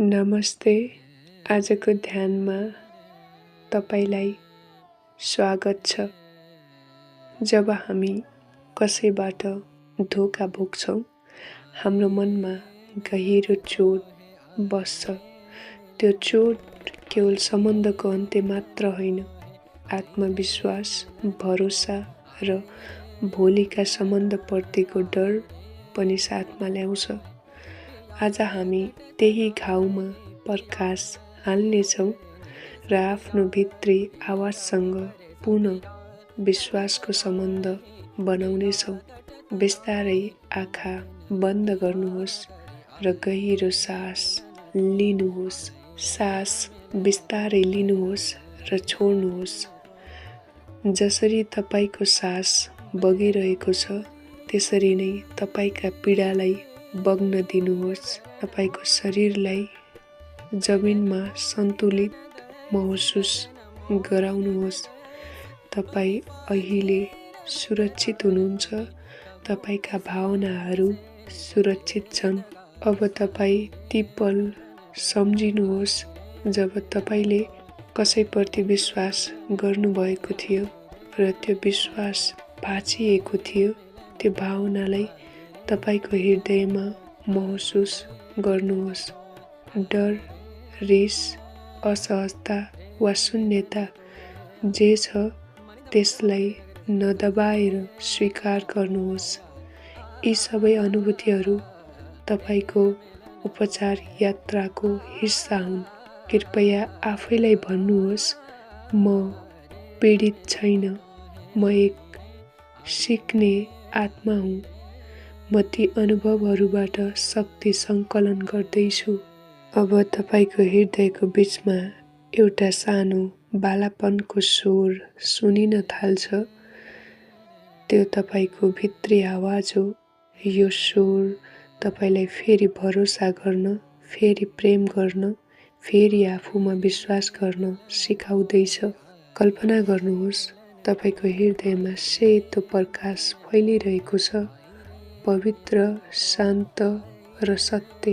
नमस्ते। आजको ध्यानमा तपाईलाई स्वागत छ। जब हामी कसैबाट धोका भोग्छौँ, हाम्रो मनमा गहिरो चोट बस्छ। त्यो चोट केवल सम्बन्धको अन्त्य मात्र होइन, आत्मविश्वास, भरोसा र भोलिका सम्बन्धप्रतिको डर पनि साथमा ल्याउँछ। आज हामी त्यही घाउमा प्रकाश हाल्नेछौँ र आफ्नो भित्री आवाजसँग पुनः विश्वासको सम्बन्ध बनाउनेछौँ। बिस्तारै आँखा बन्द गर्नुहोस् र गहिरो सास लिनुहोस्। सास बिस्तारै लिनुहोस् र छोड्नुहोस्। जसरी तपाईको सास बगिरहेको छ, त्यसरी नै तपाईका पीडालाई बग्न दिनुहोस्। तपाईको शरीरलाई जमिनमा सन्तुलित महसुस गराउनुहोस्। तपाई अहिले सुरक्षित हुनुहुन्छ। तपाईका भावनाहरू सुरक्षित छन्। अब तपाई ती पल सम्झिनुहोस् जब तपाईले कसैप्रति विश्वास गर्नुभएको थियो र त्यो विश्वास भाँचिएको थियो। त्यो भावनालाई तपाईको हृदयमा महसुस गर्नुहोस्। डर, रिस, असहजता वा शून्यता जे छ त्यसलाई नदबाएर स्वीकार गर्नुहोस्। यी सबै अनुभूतिहरू तपाईको उपचार यात्राको हिस्सा हुन्। कृपया आफैलाई भन्नुहोस्, म पीडित छैन, म एक सिक्ने आत्मा हुँ। म ती अनुभवहरूबाट शक्ति सङ्कलन गर्दैछु। अब तपाईको हृदयको बीचमा एउटा सानो बालापनको स्वर सुनिन थाल्छ। त्यो तपाईको भित्री आवाज हो। यो स्वर तपाईलाई फेरि भरोसा गर्न, फेरि प्रेम गर्न, फेरि आफूमा विश्वास गर्न सिकाउँदैछ। कल्पना गर्नुहोस्, तपाईको हृदयमा सेतो प्रकाश फैलिरहेको छ, पवित्र, शान्त र सत्य।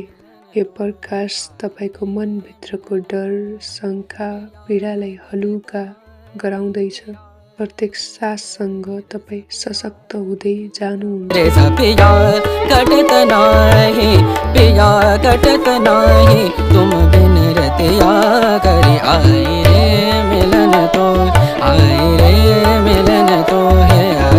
यो प्रकाश तपाईको मनभित्रको डर, शङ्का, पीडालाई हलुका गराउँदैछ। प्रत्येक साससँग तपाई सशक्त हुँदै जानुहुन्छ। तुम बिन रतिया करी आए रे मिलन तो, आए रे मिलन तो है।